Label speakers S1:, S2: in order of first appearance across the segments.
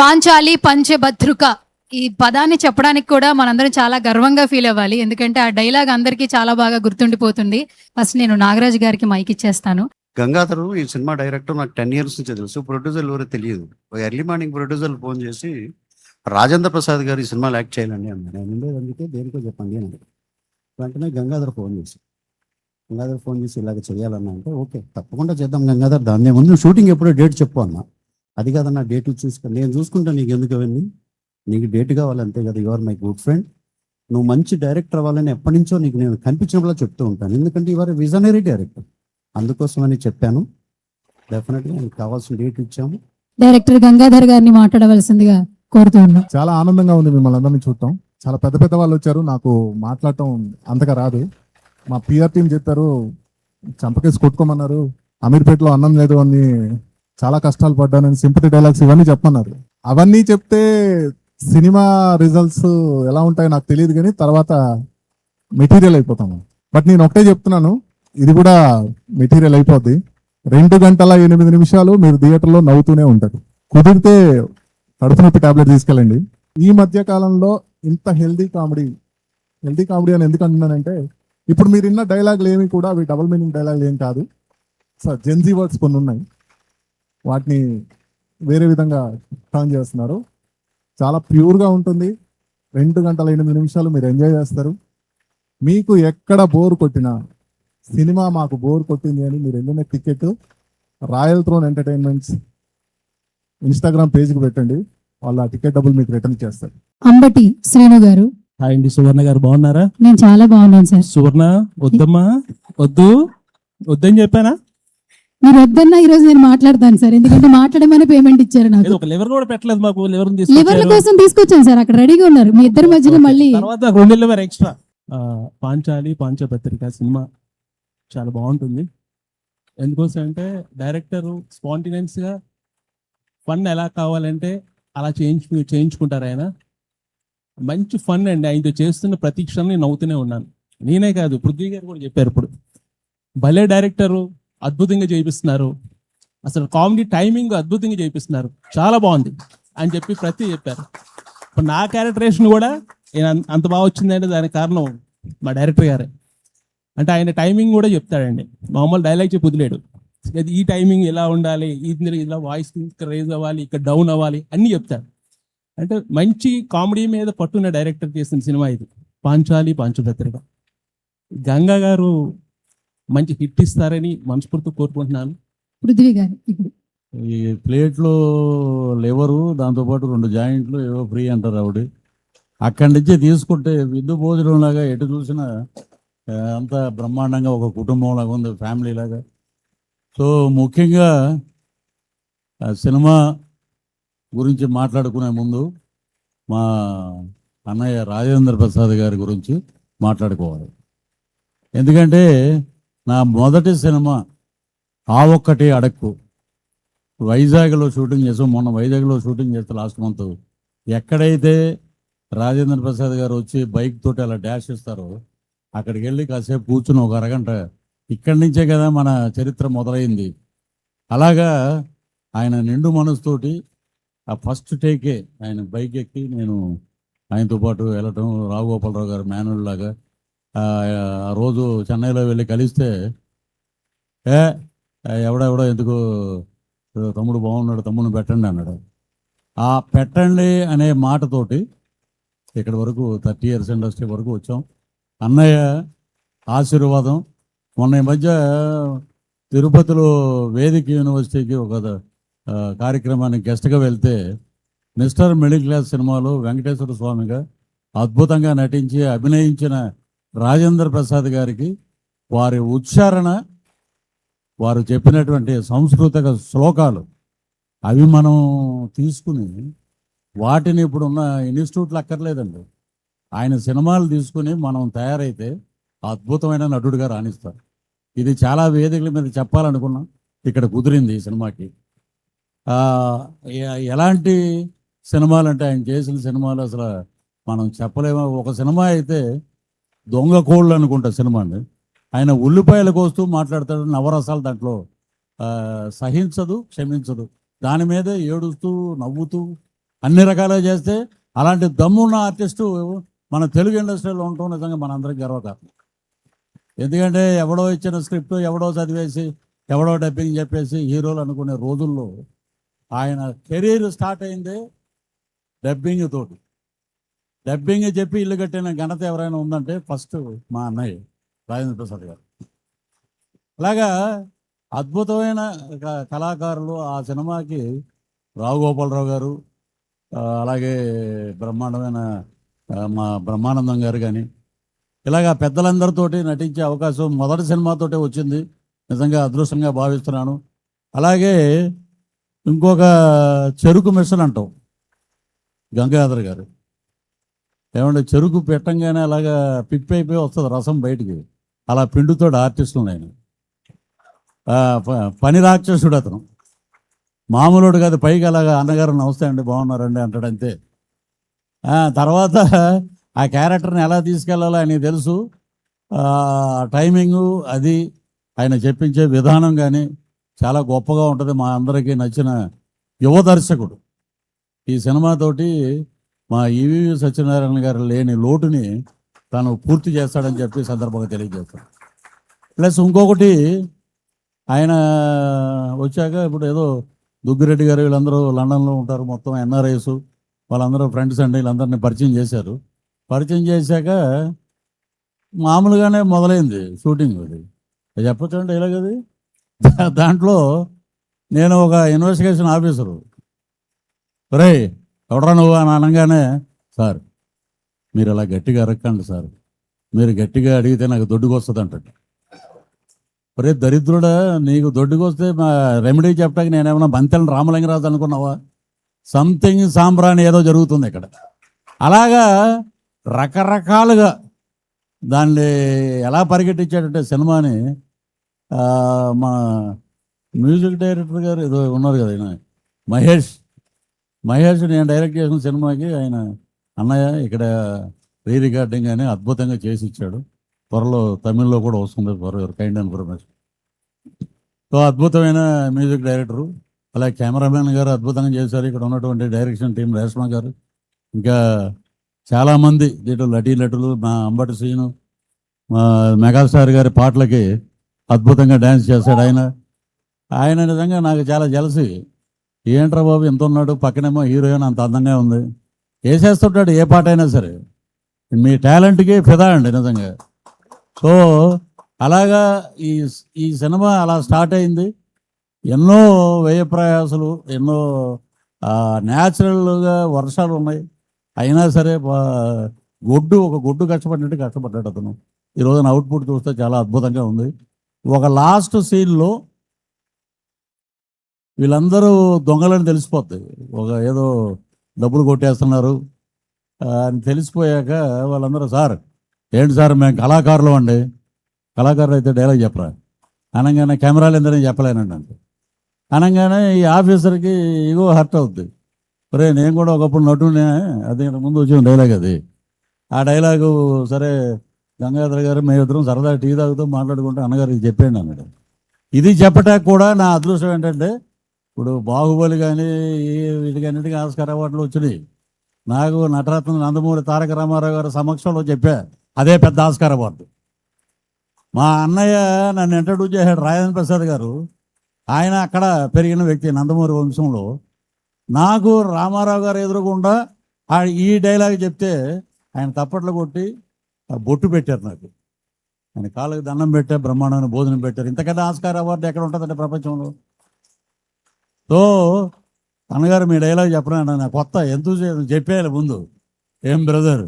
S1: పాంచాలి పంచభద్రుక ఈ పదాన్ని చెప్పడానికి కూడా మనందరం చాలా గర్వంగా ఫీల్ అవ్వాలి. ఎందుకంటే ఆ డైలాగ్ అందరికీ చాలా బాగా గుర్తుండిపోతుంది. ఫస్ట్ నేను నాగరాజు గారికి మైక్ ఇచ్చేస్తాను.
S2: గంగాధరు ఈ సినిమా డైరెక్టర్ నాకు 10 ఇయర్స్ నుంచి తెలుసు. ప్రొడ్యూసర్ ఎవరో తెలియదు. ఎర్లీ మార్నింగ్ ప్రొడ్యూసర్ ఫోన్ చేసి రాజేంద్ర ప్రసాద్ గారు ఈ సినిమాలో యాక్ట్ చేయాలండి అన్నాడు. నేను ఉండేది అందుకే దేనికో చెప్పండి అని. వెంటనే గంగాధర్ ఫోన్ చేసి ఇలాగ చేయాలన్నా అంటే ఓకే తప్పకుండా చేద్దాం గంగాధర్, దాన్నే ముందు షూటింగ్ ఎప్పుడో డేట్ చెప్పు అన్నా. అది కాదన్నా డేట్ చూసుకో, నేను చూసుకుంటా, నీకు ఎందుకు అవన్నీ, నీకు డేట్ కావాలి అంతే కదా, యువర్ మై గుడ్ ఫ్రెండ్, నువ్వు మంచి డైరెక్టర్ అవ్వాలని ఎప్పటి నుంచో నీకు నేను కనిపించినప్పుడు చెప్తూ ఉంటాను. ఎందుకంటే యువర్ విజనరీ డైరెక్టర్, అందుకోసమని చెప్పాను. డెఫినెట్గా ఆయనకు కావాల్సిన డేట్ ఇచ్చాము.
S1: డైరెక్టర్ గంగాధర్ గారిని మాట్లాడవలసిందిగా కోరుతూ ఉన్నాం.
S3: చాలా ఆనందంగా ఉంది మిమ్మల్ని అందరినీ చూడటం. చాలా పెద్ద పెద్ద వాళ్ళు వచ్చారు, నాకు మాట్లాడటం అంతగా రాదు. మా పిఆర్ టీం చెప్పారు, చంపకేసి కొట్టుకోమన్నారు, అమీర్పేటలో అన్నం లేదు అని చాలా కష్టాలు పడ్డానని సింపతి డైలాగ్స్ ఇవన్నీ చెప్పమన్నారు. అవన్నీ చెప్తే సినిమా రిజల్ట్స్ ఎలా ఉంటాయో నాకు తెలియదు, కానీ తర్వాత మెటీరియల్ అయిపోతాము. బట్ నేను ఒకటే చెప్తున్నాను, ఇది కూడా మెటీరియల్ అయిపోద్ది. 2 గంటల 8 నిమిషాలు మీరు థియేటర్లో నవ్వుతూనే ఉంటారు. కుదిరితే కడుపు నొప్పి టాబ్లెట్ తీసుకెళ్ళండి. ఈ మధ్య కాలంలో ఇంత హెల్దీ కామెడీ అని ఎందుకు అంటున్నానంటే, ఇప్పుడు మీరు విన్న డైలాగులు ఏమి కూడా అవి డబుల్ మీనింగ్ డైలాగులు ఏం కాదు. జెన్జీ వర్డ్స్ కొన్ని ఉన్నాయి, వాటిని వేరే విధంగా టర్న్ చేస్తున్నారు. చాలా ప్యూర్గా ఉంటుంది. 2 గంటల 8 నిమిషాలు మీరు ఎంజాయ్ చేస్తారు. మీకు ఎక్కడ బోర్ కొట్టినా, సినిమా మాకు బోర్ కొట్టింది అని మీరు వెళ్ళిన ticket royal throne entertainments Instagram పేజ్కి పెట్టండి, వాళ్ళ టికెట్ డబ్బులు మీకు రిటర్న్ చేస్తారు.
S1: అంబటి శ్రీను గారు.
S4: హాయ్ అండి, సువర్ణ గారు బాగున్నారా?
S1: నేను చాలా బాగున్నాను సార్.
S4: సువర్ణ వద్దమ్మా, వద్దని చెప్పానా?
S1: మీరు వద్దన్నా ఈ రోజు నేను మాట్లాడతాను సార్, ఎందుకంటే మాట్లాడమని పేమెంట్ ఇచ్చారు నాకు.
S4: ఒక లివర్ కూడా పెట్టలేదు మాకు,
S1: లివర్ల కోసం తీసుకొచ్చాను సార్, అక్కడ రెడీగా ఉన్నారు. మీ ఇద్దరి మధ్యలో మళ్ళీ
S4: తర్వాత 2 లివర్ ఎక్స్ట్రా. పాంచాలి పంచభద్రిక సినిమా చాలా బాగుంటుంది. ఎందుకోసం అంటే డైరెక్టర్ స్పాంటినియస్ గా ఫన్ ఎలా కావాలంటే అలా చేయించుకుంటారు ఆయన. మంచి ఫన్ అండి, ఆయనతో చేస్తున్న ప్రతి క్షణం నవ్వుతూనే ఉన్నాను. నేనే కాదు, పృథ్వీ గారు కూడా చెప్పారు. ఇప్పుడు భలే డైరెక్టరు, అద్భుతంగా చేయిస్తున్నారు, అసలు కామెడీ టైమింగ్ అద్భుతంగా చేయిస్తున్నారు, చాలా బాగుంది అని చెప్పి చెప్పారు. ఇప్పుడు నా క్యారెక్టరేషన్ కూడా అంత బాగా వచ్చిందంటే దానికి కారణం మా డైరెక్టర్ గారే. అంటే ఆయన టైమింగ్ కూడా చెప్తాడండి, మామూలు డైలాగ్ చెప్పి వదిలేడు. ఈ టైమింగ్ ఎలా ఉండాలి, ఇలా వాయిస్ రేజ్ అవ్వాలి, ఇక్కడ డౌన్ అవ్వాలి అన్నీ చెప్తాడు. అంటే మంచి కామెడీ మీద పట్టున్న డైరెక్టర్ చేసిన సినిమా ఇది పాంచాలి పంచభద్రిక. గంగా గారు మంచి హిట్ ఇస్తారని మనస్ఫూర్తిగా కోరుకుంటున్నాను.
S1: పృథ్వీ గారు ఇప్పుడు
S5: ఈ ప్లేట్లో లివరు, దాంతోపాటు 2 జాయింట్లు ఏవో ఫ్రీ అంటారు ఆవిడ. అక్కడి నుంచి తీసుకుంటే విందు భోజనం లాగా ఎటు చూసినా అంత బ్రహ్మాండంగా ఒక కుటుంబం లాగా ఉంది, ఫ్యామిలీ లాగా. సో ముఖ్యంగా సినిమా గురించి మాట్లాడుకునే ముందు మా అన్నయ్య రాజేంద్ర ప్రసాద్ గారి గురించి మాట్లాడుకోవాలి. ఎందుకంటే నా మొదటి సినిమా ఆ ఒక్కటి అడక్కు వైజాగ్లో షూటింగ్ చేసాం. మొన్న వైజాగ్లో షూటింగ్ చేస్తే లాస్ట్ మంత్ ఎక్కడైతే రాజేంద్ర ప్రసాద్ గారు వచ్చి బైక్ తోటి అలా డాష్ ఇస్తారో అక్కడికి వెళ్ళి కాసేపు కూర్చుని ఒక అరగంట, ఇక్కడి నుంచే కదా మన చరిత్ర మొదలైంది. అలాగా ఆయన నిండు మనసుతోటి ఆ ఫస్ట్ టేకే ఆయన బైక్ ఎక్కి నేను ఆయనతో పాటు వెళ్ళటం, రావుగోపాలరావు గారు మేనల్ లాగా ఆ రోజు చెన్నైలో వెళ్ళి కలిస్తే ఎవడెవడో ఎందుకు తమ్ముడు బాగున్నాడు, తమ్ముడిని పెట్టండి అన్నాడు. ఆ పెట్టండి అనే మాటతోటి ఇక్కడి వరకు 30 ఇయర్స్ ఇండస్ట్రీ వరకు వచ్చాం. అన్నయ్య ఆశీర్వాదం. మొన్న ఈ మధ్య తిరుపతిలో వేదిక యూనివర్సిటీకి ఒక కార్యక్రమానికి గెస్ట్గా వెళ్తే మిస్టర్ మిడిల్ క్లాస్ సినిమాలో వెంకటేశ్వర స్వామిగా అద్భుతంగా నటించి అభినయించిన రాజేంద్ర ప్రసాద్ గారికి వారి ఉచ్చారణ, వారు చెప్పినటువంటి సాంస్కృతిక శ్లోకాలు అవి మనం తీసుకుని వాటిని ఇప్పుడున్న ఇన్స్టిట్యూట్లు అక్కర్లేదండి, ఆయన సినిమాలు తీసుకుని మనం తయారైతే అద్భుతమైన నటుడిగా రాణిస్తారు. ఇది చాలా వేదికల మీద చెప్పాలనుకున్నాం, ఇక్కడ కుదిరింది ఈ సినిమాకి. ఎలాంటి సినిమాలు అంటే ఆయన చేసిన సినిమాలు అసలు మనం చెప్పలేము. ఒక సినిమా అయితే దొంగ కోళ్ళు అనుకుంటా సినిమా అండి, ఆయన ఉల్లిపాయలు కోస్తూ మాట్లాడతాడు, నవరసాలు దాంట్లో సహించదు, క్షమించదు, దాని మీదే ఏడుస్తూ నవ్వుతూ అన్ని రకాలుగా చేస్తే అలాంటి దమ్మున్న ఆర్టిస్టు మన తెలుగు ఇండస్ట్రీలో ఉండటం నిజంగా మనందరికీ గర్వకారణం. ఎందుకంటే ఎవడో ఇచ్చిన స్క్రిప్ట్ ఎవడో చదివేసి ఎవడో డబ్బింగ్ చెప్పేసి హీరోలు అనుకునే రోజుల్లో ఆయన కెరీర్ స్టార్ట్ అయిందే డబ్బింగ్ తోటి. డబ్బింగ్ చెప్పి ఇల్లు కట్టిన ఘనత ఎవరైనా ఉందంటే ఫస్ట్ మా అన్నయ్య రాజేంద్ర ప్రసాద్ గారు. అలాగా అద్భుతమైన కళాకారులు ఆ సినిమాకి రావు గోపాలరావు గారు, అలాగే బ్రహ్మాండమైన మా బ్రహ్మానందం గారు కానీ ఇలాగా పెద్దలందరితోటి నటించే అవకాశం మొదటి సినిమాతోటే వచ్చింది. నిజంగా అదృష్టంగా భావిస్తున్నాను. అలాగే ఇంకొక చెరుకు మిషన్ అంటాం గంగాధర్ గారు. ఏమంటే చెరుకు పెట్టంగానే అలాగా పిప్పి అయిపోయి వస్తుంది రసం బయటికి, అలా పిండుతోడు ఆర్టిస్టులు. నేను పని రాక్షసుడు అతను, మామూలుడు కాదు. పైకి అలాగా అన్నగారు నమస్తే అండి బాగున్నారండి అంటాడంతే. తర్వాత ఆ క్యారెక్టర్ని ఎలా తీసుకెళ్ళాలో ఆయనకి తెలుసు. టైమింగు అది ఆయన చెప్పించే విధానం కానీ చాలా గొప్పగా ఉంటుంది. మా అందరికీ నచ్చిన యువ దర్శకుడు. ఈ సినిమాతోటి మా ఈవీవి సత్యనారాయణ గారు లేని లోటుని తను పూర్తి చేస్తాడని చెప్పి సందర్భంగా తెలియజేస్తాడు. ప్లస్ ఇంకొకటి, ఆయన వచ్చాక ఇప్పుడు ఏదో దుగ్గిరెడ్డి గారు వీళ్ళందరూ లండన్లో ఉంటారు, మొత్తం ఎన్ఆర్ఐస్ వాళ్ళందరూ ఫ్రెండ్స్ అండి, వీళ్ళందరినీ పరిచయం చేశారు. పరిచయం చేశాక మామూలుగానే మొదలైంది షూటింగ్. అది చెప్పొచ్చండి ఇలాగది. దాంట్లో నేను ఒక ఇన్వెస్టిగేషన్ ఆఫీసరు, రే ఎవడరా నువ్వు అని అనగానే, సార్ మీరు అలా గట్టిగా అరక్కండి సార్, మీరు గట్టిగా అడిగితే నాకు దొడ్డుకు వస్తుంది అంటాడు. ఒరే దరిద్రుడా, నీకు దొడ్డుకు వస్తే మా రెమెడీ చెప్పడానికి నేనేమన్నా బంతెల రామలింగరాజు అనుకున్నావా? సంథింగ్ సాంబ్రాణి ఏదో జరుగుతుంది ఇక్కడ. అలాగా రకరకాలుగా దాన్ని ఎలా పరిగెట్టించాడంటే సినిమాని. మా మ్యూజిక్ డైరెక్టర్ గారు ఏదో ఉన్నారు కదా, ఆయన మహేష్ నేను డైరెక్ట్ చేసిన సినిమాకి ఆయన అన్నయ్య ఇక్కడ రీ రికార్డింగ్ అని అద్భుతంగా చేసి ఇచ్చాడు. త్వరలో తమిళ్లో కూడా వస్తుంది for your kind information. So అద్భుతమైన మ్యూజిక్ డైరెక్టరు. అలాగే కెమెరామెన్ గారు అద్భుతంగా చేశారు. ఇక్కడ ఉన్నటువంటి డైరెక్షన్ టీం రేష్మా గారు, ఇంకా చాలామంది దీంట్లో నటీనటులు, మా అంబటి శ్రీను, మా మెగాస్టార్ గారి పాటలకి అద్భుతంగా డ్యాన్స్ చేశాడు ఆయన నిజంగా నాకు చాలా జలసి. ఏంట్రా బాబు ఎంత ఉన్నాడు, పక్కనేమో హీరోయిన్ అంత అందంగా ఉంది, వేసేస్తుంటాడు ఏ పాట అయినా సరే. మీ టాలెంట్కి ఫిదా అండి నిజంగా. సో అలాగా ఈ సినిమా అలా స్టార్ట్ అయింది. ఎన్నో వ్యయ ప్రయాసాలు, ఎన్నో న్యాచురల్గా వర్షాలు ఉన్నాయి. అయినా సరే ఒక గొడ్డు కష్టపడ్డాడు అతను. ఈరోజున అవుట్పుట్ చూస్తే చాలా అద్భుతంగా ఉంది. ఒక లాస్ట్ సీన్లో వీళ్ళందరూ దొంగలని తెలిసిపోద్ది, ఒక ఏదో డబ్బులు కొట్టేస్తున్నారు అని తెలిసిపోయాక వాళ్ళందరూ, సార్ ఏంటి సార్ మేము కళాకారులు అండి, కళాకారులు అయితే డైలాగ్ చెప్పరా అనగానే, కెమెరాలు ఎందుకని చెప్పలేనండి అంటే అనగానే ఈ ఆఫీసర్కి ఇగో హర్ట్ అవుద్ది. ఒరే నేను కూడా ఒకప్పుడు నటునే, అది ముందు వచ్చిన డైలాగ్ అది. ఆ డైలాగు సరే గంగాధర్ గారు మేమిద్దరం సరదా టీ తాగుతూ మాట్లాడుకుంటూ అన్నగారికి చెప్పాను అన్నాడు. ఇది చెప్పటానికి కూడా నా అదృష్టం ఏంటంటే, ఇప్పుడు బాహుబలి కానీ వీటికన్నిటికీ ఆస్కార్ అవార్డులు వచ్చినాయి. నాకు నటరత్న నందమూరి తారక రామారావు గారి సమక్షంలో చెప్పా, అదే పెద్ద ఆస్కార్ అవార్డు. మా అన్నయ్య నన్ను ఇంట్రడ్యూస్ చేశాడు రాజేంద్ర ప్రసాద్ గారు. ఆయన అక్కడ పెరిగిన వ్యక్తి నందమూరి వంశంలో. నాకు రామారావు గారు ఎదురుకుండా ఈ డైలాగ్ చెప్తే ఆయన తప్పట్లు కొట్టి బొట్టు పెట్టారు నాకు. ఆయన కాళ్ళకి దండం పెట్టా, బ్రహ్మాండమైన భోజనం పెట్టారు. ఇంతకన్నా ఆస్కార్ అవార్డు ఎక్కడ ఉంటుందంటే ప్రపంచంలో. సో అన్నగారు మీ డైలాగ్ చెప్పరా, నా కొత్త ఎంతూజియాజం చెప్పేయాలి ముందు. ఏం బ్రదర్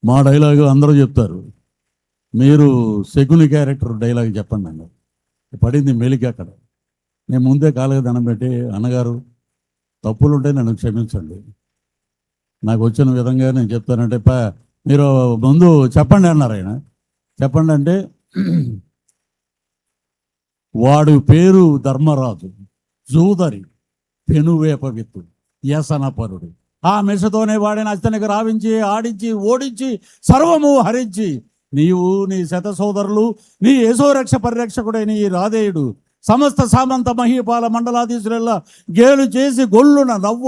S5: మా డైలాగు అందరూ చెప్తారు, మీరు శకుని క్యారెక్టర్ డైలాగ్ చెప్పండి అన్నారు. పడింది మెలికి అక్కడ. నేను ముందే కాళ్ళకి దండం పెట్టి, అన్నగారు తప్పులుంటే నన్ను క్షమించండి, నాకు వచ్చిన విధంగా నేను చెప్తానంటే మీరు ముందు చెప్పండి అన్నారు ఆయన. చెప్పండి అంటే, వాడు పేరు ధర్మరాజు, జూదరి, పెనువేప విత్తు, వ్యసనపరుడు. ఆ మెషతోనే వాడిని అతనికి రావించి ఆడించి ఓడించి సర్వము హరించి నీవు నీ శత సోదరులు నీ యశోరక్ష పరిరక్షకుడైన ఈ రాధేయుడు సమస్త సామంత మహీపాల మండలాధీశులెల్లా గేలు చేసి గొల్లున నవ్వ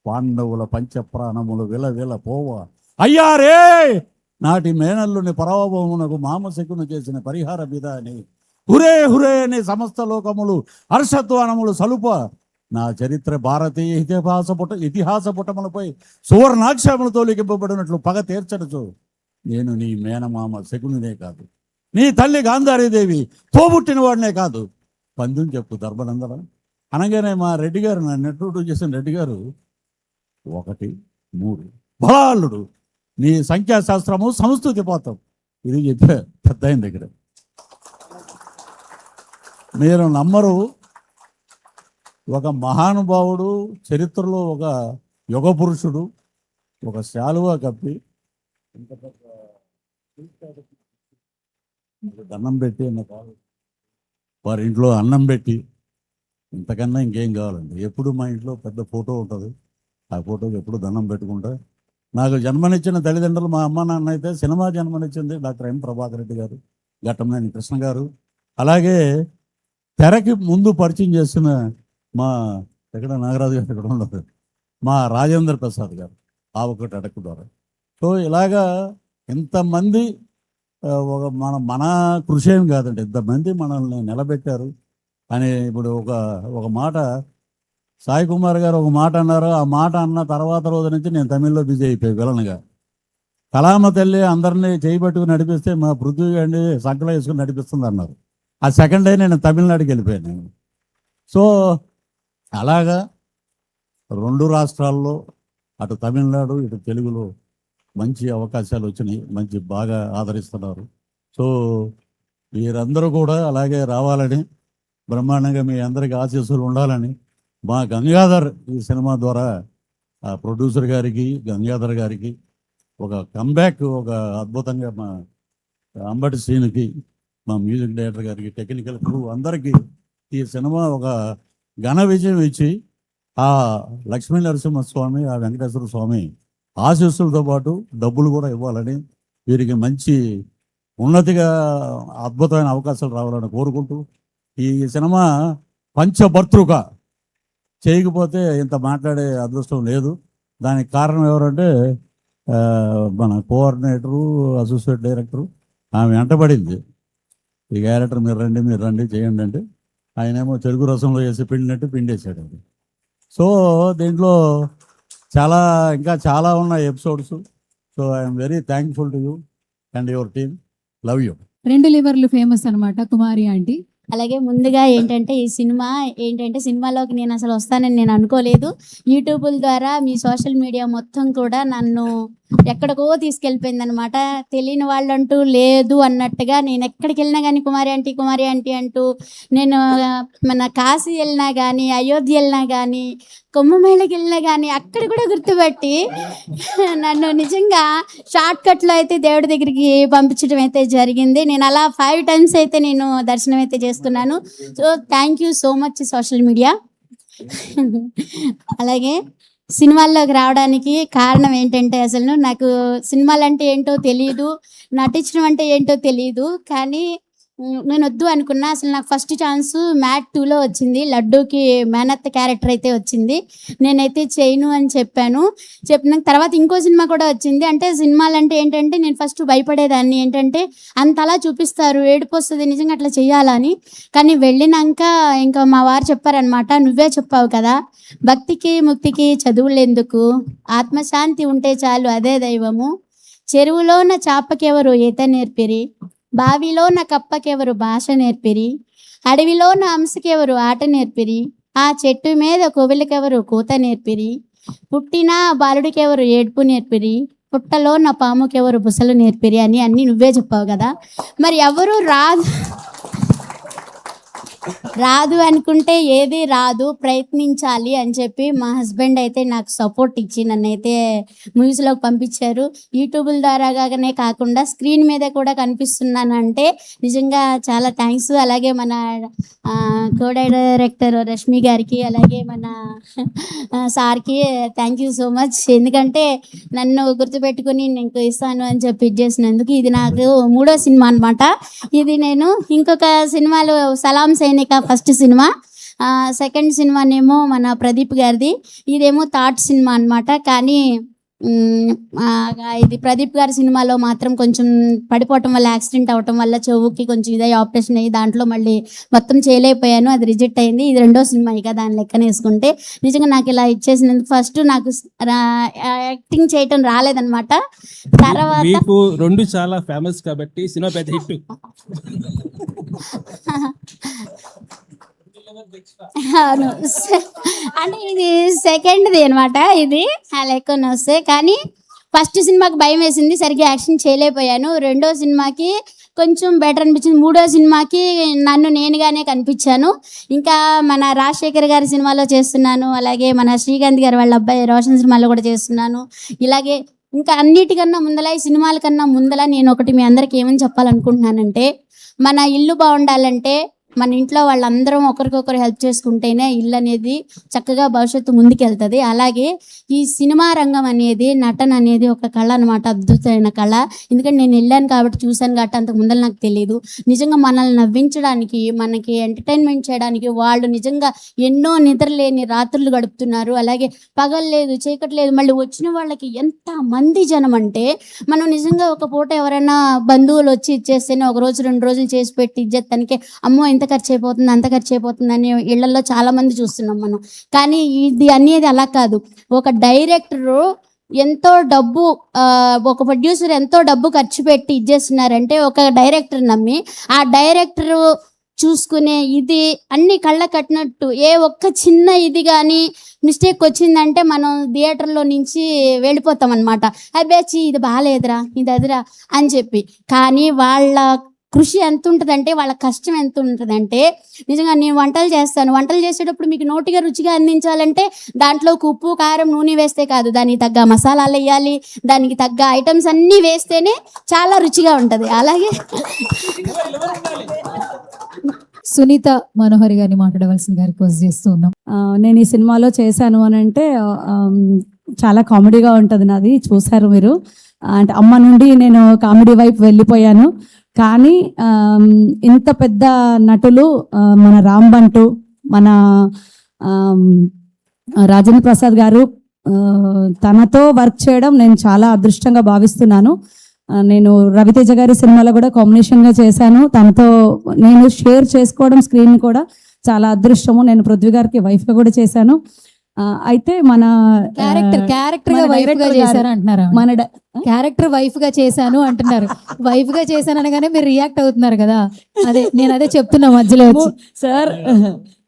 S5: పాండవుల పంచప్రాణములు విల పోవ అయ్యారే నాటి మేనల్లుని పరాభవమునకు మామశకును చేసిన పరిహార విధాని హురే హురే అనే సమస్త లోకములు హర్షధ్వానములు సలుప నా చరిత్ర భారతీయ ఇతిహాస పుటములపై సువర్ణాక్షరములతో లిఖింపబడినట్లు పగ తీర్చడచు నేను నీ మేనమామ శకునినే కాదు, నీ తల్లి గాంధారీదేవి తోబుట్టిన వాడినే కాదు, పందుని చెప్పు ధర్మనందన అనగానే మా రెడ్డి గారు నా నెట్టు చేసిన రెడ్డి గారు 1 3 బలాలుడు నీ సంఖ్యాశాస్త్రము సంస్కృతి పోతాం ఇది చెప్పే పెద్ద ఆయన దగ్గర. మీరు నమ్మరు, ఒక మహానుభావుడు చరిత్రలో ఒక యుగ పురుషుడు ఒక శాలువా కప్పి ఇంత పెద్ద దండం పెట్టి వారి ఇంట్లో అన్నం పెట్టి ఇంతకన్నా ఇంకేం కావాలండి. ఎప్పుడు మా ఇంట్లో పెద్ద ఫోటో ఉంటుంది, ఆ ఫోటోకి ఎప్పుడు దండం పెట్టుకుంటా. నాకు జన్మనిచ్చిన తల్లిదండ్రులు మా అమ్మ నాన్న అయితే సినిమా జన్మనిచ్చింది డాక్టర్ ఎం ప్రభాకర్ రెడ్డి గారు, ఘట్టంనేని కృష్ణ గారు, అలాగే తెరకి ముందు పరిచయం చేసిన మా ఎక్కడ నాగరాజు గారు ఎక్కడ ఉండదు మా రాజేంద్ర ప్రసాద్ గారు ఒకటి అడక్కు ద్వారా. సో ఇలాగా ఇంతమంది ఒక మన కృషి ఏం కాదండి, ఇంతమంది మనల్ని నిలబెట్టారు అని. ఇప్పుడు ఒక మాట సాయి కుమార్ గారు ఒక మాట అన్నారు, ఆ మాట అన్న తర్వాత రోజు నుంచి నేను తమిళ్లో బిజీ అయిపోయాయి విలన్గా. కళామ తల్లి అందరినీ చేయబట్టుకుని నడిపిస్తే మా పృథ్వీ గారిని సంకలం వేసుకుని నడిపిస్తుంది అన్నారు. ఆ సెకండ్ డే నేను తమిళనాడుకి వెళ్ళిపోయాను నేను. సో అలాగా 2 రాష్ట్రాల్లో అటు తమిళనాడు ఇటు తెలుగులో మంచి అవకాశాలు వచ్చినాయి, మంచి బాగా ఆదరిస్తున్నారు. సో మీరందరూ కూడా అలాగే రావాలని, బ్రహ్మాండంగా మీ అందరికీ ఆశీస్సులు ఉండాలని మా గంగాధర్ ఈ సినిమా ద్వారా ఆ ప్రొడ్యూసర్ గారికి గంగాధర్ గారికి ఒక కంబ్యాక్, ఒక అద్భుతంగా మా అంబటి శ్రీనుకి, మా మ్యూజిక్ డైరెక్టర్ గారికి, టెక్నికల్ క్రూ అందరికీ ఈ సినిమా ఒక ఘన విజయం ఇచ్చి ఆ లక్ష్మీ నరసింహస్వామి, ఆ వెంకటేశ్వర స్వామి ఆశీస్సులతో పాటు డబ్బులు కూడా ఇవ్వాలని, వీరికి మంచి ఉన్నతిగా అద్భుతమైన అవకాశాలు రావాలని కోరుకుంటూ, ఈ సినిమా పంచభర్తృక చేయకపోతే ఇంత మాట్లాడే అదృష్టం లేదు. దానికి కారణం ఎవరంటే మన కోఆర్డినేటరు, అసోసియేట్ డైరెక్టరు ఆమె వెంటబడింది, ఈ క్యారెక్టర్ మీరు రండి చేయండి అంటే, ఆయనేమో చెరుకు రసంలో వేసి పిండినట్టు పిండేశాడు అది. సో దీంట్లో ఇంకా చాలా ఉన్నాయి episodes. So I'm very thankful to you and your team. Love you.
S1: 2 లివర్లు ఫేమస్ అన్నమాట కుమారి ఆంటీ.
S6: అలాగే ముందుగా ఏంటంటే ఈ సినిమా సినిమాలోకి నేను అసలు వస్తానని నేను అనుకోలేదు. యూట్యూబ్ల ద్వారా మీ సోషల్ మీడియా మొత్తం కూడా నన్ను ఎక్కడికో తీసుకెళ్ళిపోయింది అనమాట. తెలియని వాళ్ళంటూ లేదు అన్నట్టుగా నేను ఎక్కడికి వెళ్ళినా కానీ కుమారి ఆంటీ అంటూ, నేను మన కాశీ వెళ్ళినా కానీ, అయోధ్య వెళ్ళినా కానీ, కుంభమేళకి వెళ్ళినా కానీ అక్కడ కూడా గుర్తుపట్టి నన్ను నిజంగా షార్ట్ కట్లో అయితే దేవుడి దగ్గరికి పంపించడం అయితే జరిగింది. నేను అలా 5 times అయితే నేను దర్శనం అయితే చేసుకున్నాను. So thank you so much social media. అలాగే సినిమాల్లోకి రావడానికి కారణం ఏంటంటే, అసలు నాకు సినిమాలు అంటే ఏంటో తెలియదు, నటించడం అంటే ఏంటో తెలియదు. కానీ నేను వద్దు అనుకున్నా. అసలు నాకు ఫస్ట్ ఛాన్స్ మ్యాట్ 2లో వచ్చింది, లడ్డూకి మేనత్త క్యారెక్టర్ అయితే వచ్చింది. నేనైతే చేయను అని చెప్పిన తర్వాత ఇంకో సినిమా కూడా వచ్చింది. అంటే సినిమాలు అంటే ఏంటంటే నేను ఫస్ట్ భయపడేదాన్ని, ఏంటంటే అంతలా చూపిస్తారు, ఏడుపు వస్తుంది నిజంగా అట్లా చేయాలని. కానీ వెళ్ళినాక ఇంకా మా వారు చెప్పారనమాట, నువ్వే చెప్పావు కదా, భక్తికి ముక్తికి చదువులు ఎందుకు, ఆత్మశాంతి ఉంటే చాలు అదే దైవము, చెరువులోన చాపకెవరు ఈత నేర్పిరి, బావిలోన కప్పకెవరు భాష నేర్పిరి, అడవిలోన హంసకెవరు ఆట నేర్పిరి, ఆ చెట్టు మీద కోవిలకెవరు కూత నేర్పిరి, పుట్టిన బాలుడికెవరు ఏడ్పు నేర్పిరి, పుట్టలోన పాముకెవరు బుసలు నేర్పిరి అని అన్నీ నువ్వే చెప్పావు కదా. మరి ఎవరు రాదు అనుకుంటే ఏది రాదు, ప్రయత్నించాలి అని చెప్పి మా హస్బెండ్ అయితే నాకు సపోర్ట్ ఇచ్చి నన్నైతే మూవీస్లోకి పంపించారు. యూట్యూబ్ల ద్వారాగానే కాకుండా స్క్రీన్ మీద కూడా కనిపిస్తున్నానంటే నిజంగా చాలా థ్యాంక్స్. అలాగే మన కో డైరెక్టర్ రష్మి గారికి, అలాగే మన సార్కి థ్యాంక్ యూ సో మచ్. ఎందుకంటే నన్ను గుర్తుపెట్టుకుని నీకు ఇస్తాను అని చెప్పి ఇచ్చేసినందుకు. ఇది నాకు 3వ సినిమా అనమాట. ఇది నేను ఇంకొక సినిమాలో సలాం సైనిక ఫస్ట్ సినిమా, సెకండ్ సినిమానేమో మన ప్రదీప్ గారిది, ఇదేమో థర్డ్ సినిమా అన్నమాట. కానీ ఇది ప్రదీప్ గారి సినిమాలో మాత్రం కొంచెం పడిపోవటం వల్ల, యాక్సిడెంట్ అవ్వటం వల్ల చెవుకి కొంచెం ఇదే ఆపరేషన్ అయ్యి దాంట్లో మళ్ళీ మొత్తం చేయలేకపోయాను, అది రిజెక్ట్ అయింది. ఇది రెండో సినిమా ఇక దాని లెక్కన వేసుకుంటే. నిజంగా నాకు ఇలా ఇచ్చేసినందుకు ఫస్ట్ నాకు యాక్టింగ్ చేయటం రాలేదన్నమాట. తర్వాత
S4: మీకు రెండు చాలా ఫేమస్ కాబట్టి సినిమా పెద్ద హిట్.
S6: అవును, అంటే ఇది సెకండ్ది అనమాట. ఇది లెక్కన వస్తే కానీ ఫస్ట్ సినిమాకి భయం వేసింది, సరిగ్గా యాక్షన్ చేయలేకపోయాను. రెండో సినిమాకి కొంచెం బెటర్ అనిపించింది. మూడో సినిమాకి నన్ను నేనుగానే కనిపించాను. ఇంకా మన రాజశేఖర్ గారి సినిమాలో చేస్తున్నాను, అలాగే మన శ్రీకాంత్ గారి వాళ్ళ అబ్బాయి రోషన్ సినిమాలో కూడా చేస్తున్నాను. ఇలాగే ఇంకా అన్నిటికన్నా ముందల, ఈ సినిమాల కన్నా ముందల నేను ఒకటి మీ అందరికి ఏమని చెప్పాలనుకుంటున్నానంటే, మన ఇల్లు బాగుండాలంటే మన ఇంట్లో వాళ్ళందరం ఒకరికొకరు హెల్ప్ చేసుకుంటేనే ఇల్లు అనేది చక్కగా భవిష్యత్తు ముందుకెళ్తుంది. అలాగే ఈ సినిమా రంగం అనేది, నటన అనేది ఒక కళ అనమాట, అద్భుతమైన కళ. ఎందుకంటే నేను వెళ్ళాను కాబట్టి, చూశాను కాబట్టి, అంతకు ముందర నాకు తెలియదు. నిజంగా మనల్ని నవ్వించడానికి, మనకి ఎంటర్టైన్మెంట్ చేయడానికి వాళ్ళు నిజంగా ఎన్నో నిద్రలేని రాత్రులు గడుపుతున్నారు. అలాగే పగల్లేదు, చీకట్లేదు. మళ్ళీ వచ్చిన వాళ్ళకి ఎంత మంది జనం అంటే, మనం నిజంగా ఒక పూట ఎవరైనా బంధువులు వచ్చి ఇచ్చేస్తేనే ఒక రోజు 2 రోజులు చేసి పెట్టి ఇచ్చేస్తానికి అమ్మో ఇంత ఖర్చు అయిపోతుంది, అంత ఖర్చు అయిపోతుంది అని ఇళ్లలో చాలా మంది చూస్తున్నాం మనం. కానీ ఇది అనేది అలా కాదు. ఒక డైరెక్టరు ఎంతో డబ్బు, ఒక ప్రొడ్యూసర్ ఎంతో డబ్బు ఖర్చు పెట్టి ఇచ్చేస్తున్నారంటే, ఒక డైరెక్టర్ నమ్మి ఆ డైరెక్టరు చూసుకునే ఇది అన్ని కళ్ళ కట్టినట్టు. ఏ ఒక్క చిన్న ఇది కానీ మిస్టేక్ వచ్చిందంటే మనం థియేటర్లో నుంచి వెళ్ళిపోతాం అనమాట. అబ్బేచి ఇది బాగాలేదురా, ఇది అదిరా అని చెప్పి. కానీ వాళ్ళ కృషి ఎంత ఉంటుందంటే, వాళ్ళ కష్టం ఎంత ఉంటుందంటే, నిజంగా నేను వంటలు చేస్తాను, వంటలు చేసేటప్పుడు మీకు నోటిగా రుచిగా అందించాలంటే దాంట్లో ఉప్పు, కారం, నూనె వేస్తే కాదు, దానికి తగ్గ మసాలాలు వేయాలి, దానికి తగ్గ ఐటమ్స్ అన్నీ వేస్తేనే చాలా రుచిగా ఉంటుంది. అలాగే
S1: సునీత మనోహరి గారిని మాట్లాడవలసిందిగా రిక్వెస్ట్ చేస్తూ ఉన్నాం.
S7: నేను ఈ సినిమాలో చేశాను అని అంటే చాలా కామెడీగా ఉంటుంది నాది, చూశారు మీరు. అంటే అమ్మ నుండి నేను కామెడీ వైపు వెళ్ళిపోయాను. కానీ ఇంత పెద్ద నటులు, మన రామ్ బంటు, మన రాజేంద్ర ప్రసాద్ గారు, తనతో వర్క్ చేయడం నేను చాలా అదృష్టంగా భావిస్తున్నాను. నేను రవితేజ గారి సినిమాలో కూడా కాంబినేషన్గా చేశాను. తనతో నేను షేర్ చేసుకోవడం స్క్రీన్ కూడా చాలా అదృష్టము. నేను పృథ్వీ గారికి వైఫ్గా కూడా చేశాను. అయితే మన
S1: క్యారెక్టర్ గా వైఫ్ గా చేశారు అంటున్నారు.
S7: మన
S1: క్యారెక్టర్ వైఫ్ గా చేశాను అంటున్నారు. వైఫ్ గా చేశాను అనగానే మీరు రియాక్ట్ అవుతున్నారు కదా, నేను అదే చెప్తున్నా మధ్యలో వచ్చి.
S7: సార్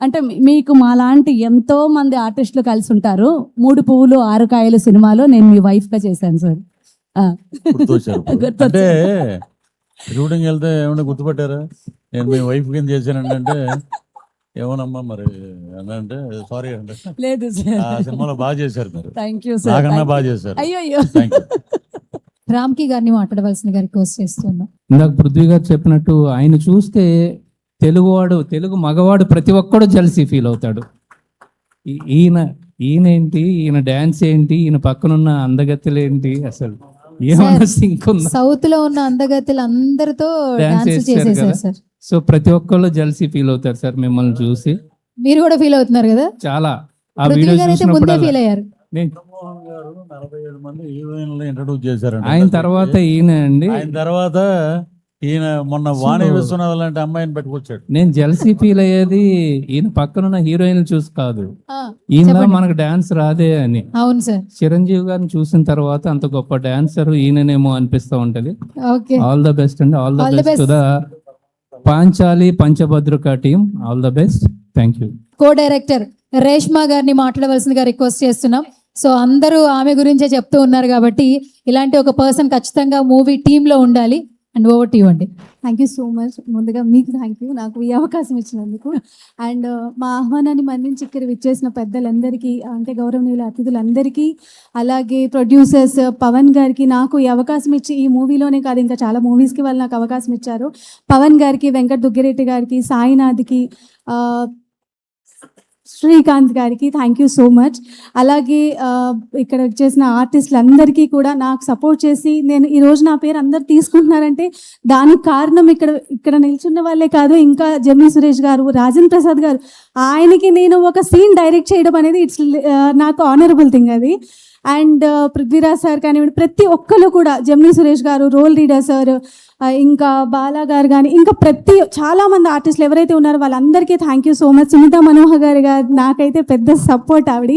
S7: అంటే మీకు మాలాంటి ఎంతో మంది ఆర్టిస్టులు కలిసి ఉంటారు. 3 పువ్వులు 6 కాయలు సినిమాలో నేను మీ వైఫ్ గా చేశాను సార్.
S5: గుర్తొచ్చారు. అంటే షూటింగ్ వెళ్తే ఏమన్నా గుర్తుపట్టారా? నేను మీ వైఫ్ కింద చేశానంటే ఏమోనమ్మా మరి అంటే సారీ అంటే
S7: లేదు
S5: ఆ సినిమాలో బాగా చేశారు మీరు.
S7: Thank you sir.
S5: నాకన్నా బాగా చేశారు.
S7: అయ్యో
S5: థ్యాంక్ యూ.
S1: రామ్కి గారిని మాట్లాడవలసిందిగా రిక్వెస్ట్ చేస్తున్నాం.
S8: ఇందాక పృథ్వీ గారు చెప్పినట్టు ఆయన చూస్తే తెలుగు మగవాడు ప్రతి ఒక్కడు జెలసీ ఫీల్ అవుతాడు. ఈయనేంటి, ఈయన డాన్స్ ఏంటి, ఈయన పక్కనున్న అందగత్తెలు ఏంటి, అసలు ఏమన్నా సింక్ ఉందా?
S1: సౌత్ లో ఉన్న అందగత్తెలు అందరితో డాన్స్ చేసేసారు సార్.
S8: సో ప్రతి ఒక్కళ్ళు జెలసీ ఫీల్ అవుతారు సార్ మిమ్మల్ని చూసి.
S1: మీరు కూడా ఫీల్ అవుతున్నారు కదా?
S8: చాలా. ఆ
S1: పృథ్వీ
S8: వీడియో
S1: గారు అయితే ముందే
S8: చూసినప్పుడు
S1: ఫీల్ అయ్యారు.
S5: జగన్మోహన్ గారు 47 మంది హీరోయిన్లు ఇంట్రడ్యూస్ చేశారు.
S8: ఆయన తర్వాత ఈయన అండి.
S5: ఆయన తర్వాత ఈయన మొన్న వాణి విశ్వనాథ్ లాంటి అమ్మాయిని పెట్టుకొచ్చాడు.
S8: నేను జెలసీ ఫీల్ అయ్యేది ఈయన పక్కనున్న హీరోయిన్ చూసి కాదు,
S1: ఆ,
S8: ఈయన
S1: చెప్పండి.
S8: మనకు డాన్స్ రాదే అని.
S1: అవును సార్.
S8: చిరంజీవి గారిని చూసిన తర్వాత అంత గొప్ప డాన్సర్ ఈయననేమో అనిపిస్తూ ఉంటది.
S1: ఓకే,
S8: ఆల్ ద బెస్ట్ అండి. All
S1: All
S8: the
S1: the
S8: best to the Panchali Panchabhadraka team. All the best. Thank you.
S1: Co director Reshma గారిని మాట్లాడవలసిందిగా రిక్వెస్ట్ చేస్తున్నాం. సో అందరూ ఆమె గురించే చెప్తూ ఉన్నారు కాబట్టి ఇలాంటి ఒక పర్సన్ ఖచ్చితంగా మూవీ టీంలో ఉండాలి. అండ్ ఓవర్ టు యు అండి.
S9: Thank you so much. ముందుగా మీకు థ్యాంక్ యూ, నాకు ఈ అవకాశం ఇచ్చినందుకు. అండ్ మా ఆహ్వానాన్ని మన్నించి ఇక్కడ విచ్చేసిన పెద్దలందరికీ, అంటే గౌరవనీయుల అతిథులందరికీ, అలాగే ప్రొడ్యూసర్స్ పవన్ గారికి, నాకు ఈ అవకాశం ఇచ్చి ఈ మూవీలోనే కాదు ఇంకా చాలా మూవీస్కి వాళ్ళు నాకు అవకాశం ఇచ్చారు. పవన్ గారికి, వెంకట్ దుగ్గిరెడ్డి గారికి, సాయినాథ్కి, శ్రీకాంత్ గారికి థ్యాంక్ యూ సో మచ్. అలాగే ఇక్కడ చేసిన ఆర్టిస్టులందరికీ కూడా నాకు సపోర్ట్ చేసి నేను ఈరోజు నా పేరు అందరు తీసుకుంటున్నారంటే దానికి కారణం ఇక్కడ నిల్చున్న వాళ్ళే కాదు, ఇంకా జెమినీ సురేష్ గారు, రాజేంద్ర ప్రసాద్ గారు, ఆయనకి నేను ఒక సీన్ డైరెక్ట్ చేయడం అనేది ఇట్స్ నాకు ఆనరబుల్ థింగ్ అది. అండ్ పృథ్వీరాజ్ సార్ కానివ్వండి, ప్రతి ఒక్కరు కూడా, జెమినీ సురేష్ గారు, రోల్ రీడర్ సార్, ఇంకా బాలా గారు కానీ, ఇంకా చాలామంది ఆర్టిస్టులు ఎవరైతే ఉన్నారో వాళ్ళందరికీ thank you so much. Sunitha Manohar గారు నాకైతే పెద్ద సపోర్ట్ ఆవిడ,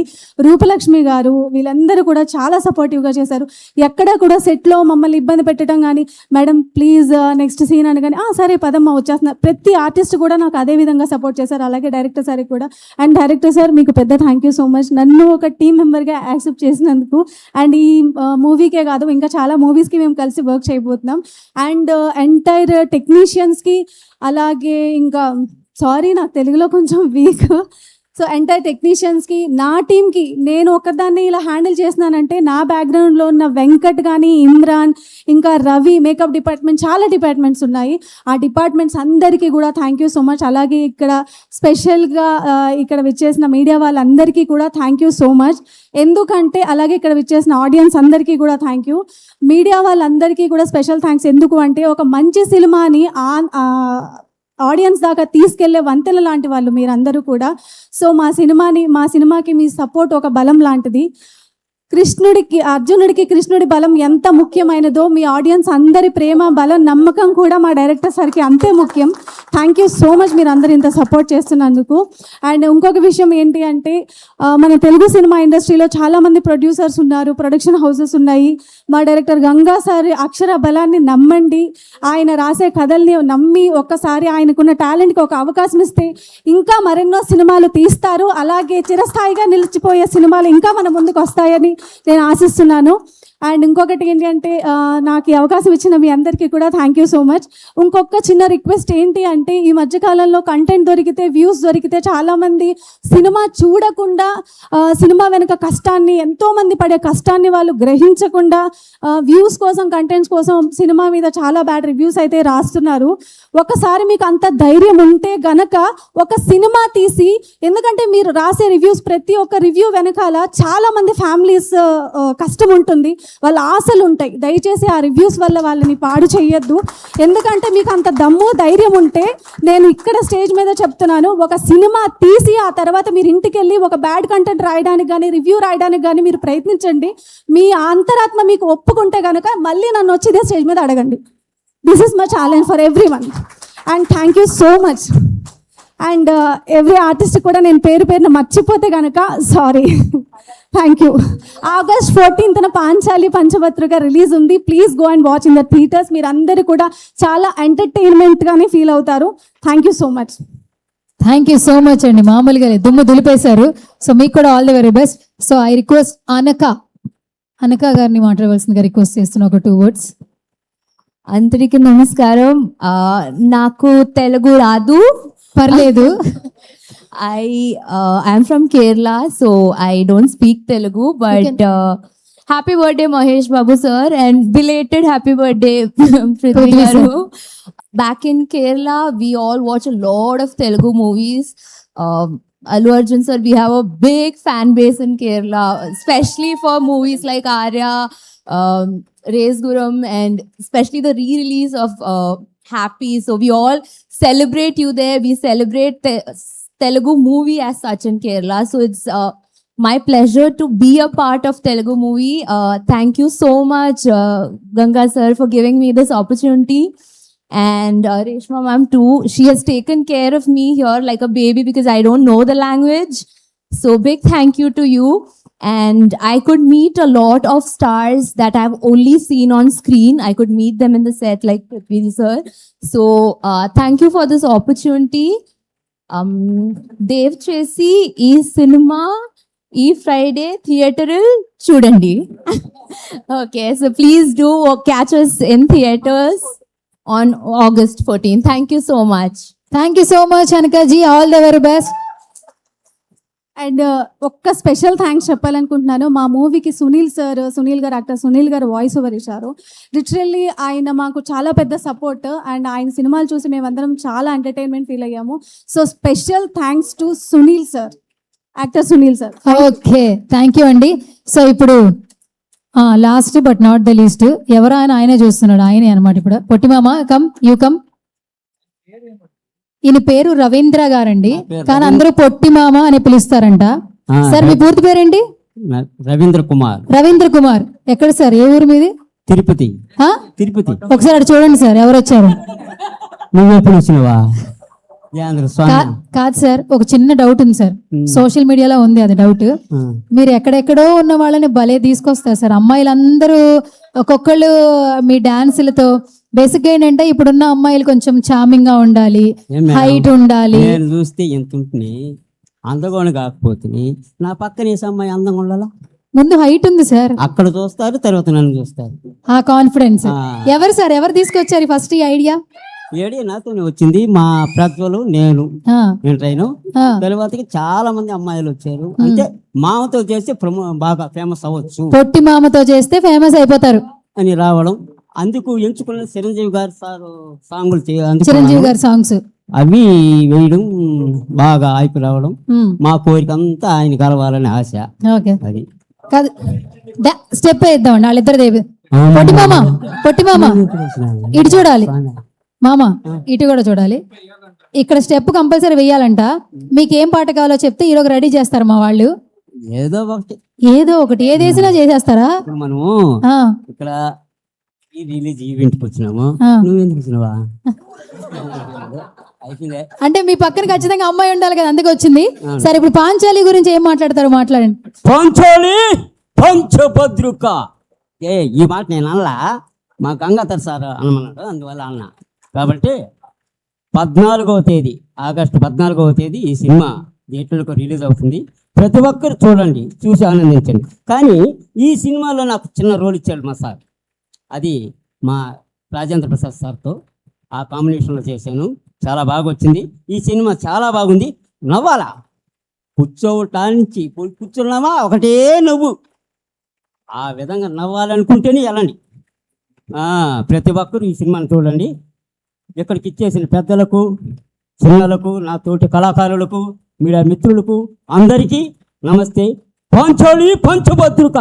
S9: రూపలక్ష్మి గారు, వీళ్ళందరూ కూడా చాలా సపోర్టివ్గా చేశారు. ఎక్కడ కూడా సెట్లో మమ్మల్ని ఇబ్బంది పెట్టడం కానీ, మేడం ప్లీజ్ నెక్స్ట్ సీన్ అని కానీ, సరే పదమ్మ వచ్చేస్తున్నారు, ప్రతి ఆర్టిస్ట్ కూడా నాకు అదే విధంగా సపోర్ట్ చేశారు. అలాగే డైరెక్టర్ సార్కి కూడా. అండ్ డైరెక్టర్ సార్ మీకు పెద్ద థ్యాంక్ యూ సో మచ్, నన్ను ఒక టీం మెంబర్గా యాక్సెప్ట్ చేసినందుకు. అండ్ ఈ మూవీకే కాదు, ఇంకా చాలా మూవీస్కి మేము కలిసి వర్క్ చేయబోతున్నాం. అండ్ ఎంటైర్ టెక్నీషియన్స్కి, అలాగే ఇంకా సారీ నాకు తెలుగులో కొంచెం వీక్, సో ఎంటైర్ టెక్నీషియన్స్కి, నా టీంకి, నేను ఒకదాన్ని ఇలా హ్యాండిల్ చేస్తున్నానంటే నా బ్యాక్గ్రౌండ్లో ఉన్న వెంకట్ కానీ, ఇమ్రాన్, ఇంకా రవి, మేకప్ డిపార్ట్మెంట్, చాలా డిపార్ట్మెంట్స్ ఉన్నాయి. ఆ డిపార్ట్మెంట్స్ అందరికీ కూడా థ్యాంక్ యూ సో మచ్. అలాగే ఇక్కడ స్పెషల్గా ఇక్కడ విచ్చేసిన మీడియా వాళ్ళందరికీ కూడా థ్యాంక్ యూ సో మచ్. ఎందుకంటే అలాగే ఇక్కడ విచ్చేసిన ఆడియన్స్ అందరికీ కూడా థ్యాంక్ యూ. మీడియా వాళ్ళందరికీ కూడా స్పెషల్ థ్యాంక్స్. ఎందుకు అంటే ఒక మంచి సినిమాని ఆడియన్స్ దాకా తీసుకెళ్లే వంతెన లాంటి వాళ్ళు మీరందరూ కూడా. సో మా సినిమాకి మీ సపోర్ట్ ఒక బలం లాంటిది. అర్జునుడికి కృష్ణుడి బలం ఎంత ముఖ్యమైనదో మీ ఆడియన్స్ అందరి ప్రేమ, బలం, నమ్మకం కూడా మా డైరెక్టర్ సార్కి అంతే ముఖ్యం. థ్యాంక్ యూ సో మచ్ మీరు అందరు ఇంత సపోర్ట్ చేస్తున్నందుకు. అండ్ ఇంకొక విషయం ఏంటి అంటే మన తెలుగు సినిమా ఇండస్ట్రీలో చాలామంది ప్రొడ్యూసర్స్ ఉన్నారు, ప్రొడక్షన్ హౌసెస్ ఉన్నాయి. మా డైరెక్టర్ గంగా సార్ అక్షర బలాన్ని నమ్మండి, ఆయన రాసే కథల్ని నమ్మి ఒక్కసారి ఆయనకున్న టాలెంట్కి ఒక అవకాశం ఇస్తే ఇంకా మరెన్నో సినిమాలు తీస్తారు. అలాగే చిరస్థాయిగా నిలిచిపోయే సినిమాలు ఇంకా మన ముందుకు వస్తాయని నేను ఆశిస్తున్నాను. అండ్ ఇంకొకటి ఏంటి అంటే నాకు ఈ అవకాశం ఇచ్చిన మీ అందరికీ కూడా థ్యాంక్ యూ సో మచ్. ఇంకొక చిన్న రిక్వెస్ట్ ఏంటి అంటే ఈ మధ్యకాలంలో కంటెంట్ దొరికితే, వ్యూస్ దొరికితే చాలామంది సినిమా చూడకుండా, సినిమా వెనుక కష్టాన్ని, ఎంతోమంది పడే కష్టాన్ని వాళ్ళు గ్రహించకుండా వ్యూస్ కోసం, కంటెంట్స్ కోసం సినిమా మీద చాలా బ్యాడ్ రివ్యూస్ అయితే రాస్తున్నారు. ఒకసారి మీకు అంత ధైర్యం ఉంటే గనక ఒక సినిమా తీసి, ఎందుకంటే మీరు రాసే రివ్యూస్, ప్రతి ఒక్క రివ్యూ వెనకాల చాలామంది ఫ్యామిలీస్ కష్టం ఉంటుంది, వాళ్ళ ఆశలు ఉంటాయి. దయచేసి ఆ రివ్యూస్ వల్ల వాళ్ళని పాడు చేయొద్దు. ఎందుకంటే మీకు అంత దమ్ము, ధైర్యం ఉంటే, నేను ఇక్కడ స్టేజ్ మీద చెప్తున్నాను, ఒక సినిమా తీసి ఆ తర్వాత మీరు ఇంటికి వెళ్ళి ఒక బ్యాడ్ కంటెంట్ రాయడానికి కానీ, రివ్యూ రాయడానికి కానీ మీరు ప్రయత్నించండి. మీ అంతరాత్మ మీకు ఒప్పుకుంటే కనుక మళ్ళీ నన్ను వచ్చి ఇదే స్టేజ్ మీద అడగండి. This is my challenge for everyone. And thank you so much. And every artist కూడా నేను పేరున మర్చిపోతే కనుక sorry. Thank you. August 14th Panchali పంచభద్రగా రిలీజ్ ఉంది. Please go and watch in the theatres. మీరు అందరూ కూడా చాలా ఎంటర్టైన్మెంట్గానే ఫీల్ అవుతారు. Thank you so much.
S1: Thank you so much అండి. మామూలుగా దుమ్ము దులిపేశారు. సో మీకు కూడా all the very best. So I request అనక గారిని మాట్లాడవలసిందిగా రిక్వెస్ట్ చేస్తున్నా ఒక 2 words.
S10: అందరికీ నమస్కారం. నాకు తెలుగు రాదు,
S1: పర్లేదు.
S10: I'm from Kerala, so I don't speak Telugu, but happy birthday Mahesh Babu sir, and belated happy birthday Prithvi garu. Back in Kerala, we all watch a lot of Telugu movies. Allu Arjun sir, we have a big fan base in Kerala, especially for movies like Arya, Race Guram, and especially the re-release of Happy. So we all celebrate you there. We celebrate Telugu movie as such in Kerala. So it's my pleasure to be a part of Telugu movie. Thank you so much, Ganga sir, for giving me this opportunity. And Reshma ma'am too. She has taken care of me here like a baby because I don't know the language. So big thank you to you. And I could meet a lot of stars that I've only seen on screen. I could meet them in the set like Prithvi sir. So thank you for this opportunity. Dev Chesi ee cinema ee Friday theater chudandi. Okay, so please do catch us in theaters on August 14th. Thank you so much.
S1: Thank you so much అనకాజీ. All the very best.
S9: And ఒక్క special thanks చెప్పాలనుకుంటున్నాను. మా మూవీకి సునీల్ గారు actor Sunil గారు voice over ఇచ్చారు. Literally ఆయన మాకు చాలా పెద్ద సపోర్ట్. అండ్ ఆయన సినిమాలు చూసి మేమందరం చాలా ఎంటర్టైన్మెంట్ ఫీల్ అయ్యాము. So special thanks to Sunil sir. Actor Sunil sir.
S1: Okay, thank you అండి. సో ఇప్పుడు last but not the least, ఎవరు ఆయనే చూస్తున్నాడు, ఆయనే అనమాట. ఇప్పుడు పొట్టిమామ కమ్, యూ కమ్. ఈయన పేరు రవీంద్ర గారండి, కానీ అందరూ పొట్టిమామ అని పిలుస్తారంట. సార్ మీ పూర్తి పేరేంటి?
S11: రవీంద్ర కుమార్.
S1: రవీంద్ర కుమార్. ఎక్కడ సార్, ఏ ఊరు మీది?
S11: తిరుపతి.
S1: ఆ?
S11: తిరుపతి.
S1: ఒకసారి అటు చూడండి సార్, ఎవరు వచ్చారు?
S11: నువ్వు ఎప్పుడు వచ్చినవా?
S1: కాదు సార్, ఒక చిన్న డౌట్ ఉంది సార్. సోషల్ మీడియాలో ఉంది అది డౌట్. మీరు ఎక్కడెక్కడో ఉన్న వాళ్ళని భలే తీసుకొస్తారు సార్. అమ్మాయిలందరూ ఒక్కొక్కళ్ళు మీ డాన్సులతో. బేసిక్ గా ఏంటంటే ఇప్పుడున్న అమ్మాయిలు కొంచెం చార్మింగ్ గా ఉండాలి, హైట్ ఉండాలి.
S11: నేను చూస్తే ఎంత ఉంటుంది, అందగోని కాకపోతే నా పక్కన అమ్మాయి అందంగా ఉండాలా?
S1: ముందు హైట్ ఉంది సార్,
S11: అక్కడ చూస్తారు, తర్వాత నన్ను చూస్తారు.
S1: ఆ కాన్ఫిడెన్స్. ఎవరు సార్, ఎవరు తీసుకొచ్చారు ఫస్ట్ ఈ ఐడియా?
S11: ఏడి నాతోనే వచ్చింది. మా ప్రజ్వలు, నేను ట్రైన్ తర్వాతకి చాలా మంది అమ్మాయిలు వచ్చారు. అంటే మామతో చేస్తే బాగా ఫేమస్ అవ్వచ్చు,
S1: పొట్టి మామతో చేస్తే ఫేమస్ అయిపోతారు
S11: అని రావడం. అందుకు ఎంచుకున్న చిరంజీవి గారు సార్ సాంగులు
S1: చిరంజీవి గారి సాంగ్స్
S11: అవి వేయడం, బాగా ఆయపు రావడం. మా కోరిక అంతా ఆయన కలవాలని ఆశ.
S1: ఓకే,
S11: అది
S1: కాదు స్టెప్ వేద్దామండి వాళ్ళిద్దరు దేవి. పొట్టి మామ, పొట్టి మామ ఇటు చూడాలి, మామ ఇటు కూడా చూడాలి. ఇక్కడ స్టెప్ కంపల్సరీ వేయాలంట. మీకు ఏం పాట కావాలో చెప్తే ఈరోజు రెడీ చేస్తారు మా వాళ్ళు.
S11: ఏదో ఒకటి,
S1: ఏదో ఒకటి, ఏది వేసినా చేసేస్తారా?
S11: మనము ఇక్కడ రిలీజ్ ఈవెంట్కి వచ్చినాము, నువ్వెందుకు వచ్చినావా?
S1: అంటే మీ పక్కన ఖచ్చితంగా అమ్మాయి ఉండాలి కదా, అందుకే వచ్చింది. సరే ఇప్పుడు పాంచాలి గురించి ఏం మాట్లాడతారు, మాట్లాడండి.
S11: పాంచాలి పంచభద్రుక. ఈ మాట నేను అల్లా, మా గంగాధర్ సార్ అనమన్నాడు, అందువల్ల అన్నా. కాబట్టి 14వ తేదీ, ఆగస్టు 14వ తేదీ ఈ సినిమా థియేటర్లకు రిలీజ్ అవుతుంది. ప్రతి ఒక్కరు చూడండి, చూసి ఆనందించండి. కానీ ఈ సినిమాలో నాకు చిన్న రోల్ ఇచ్చాడు మా సార్. అది మా రాజేంద్ర ప్రసాద్ సార్తో ఆ కాంబినేషన్లో చేశాను. చాలా బాగా వచ్చింది. ఈ సినిమా చాలా బాగుంది. నవ్వాలా, కూర్చోవటానికి కూర్చున్నామా ఒకటే నవ్వు. ఆ విధంగా నవ్వాలనుకుంటేనే వెళ్ళండి. ప్రతి ఒక్కరు ఈ సినిమాని చూడండి. ఇక్కడికి ఇచ్చేసిన పెద్దలకు, చిన్నలకు, నా తోటి కళాకారులకు, మీడియా మిత్రులకు అందరికీ నమస్తే. పాంచాలి పంచభద్రుక.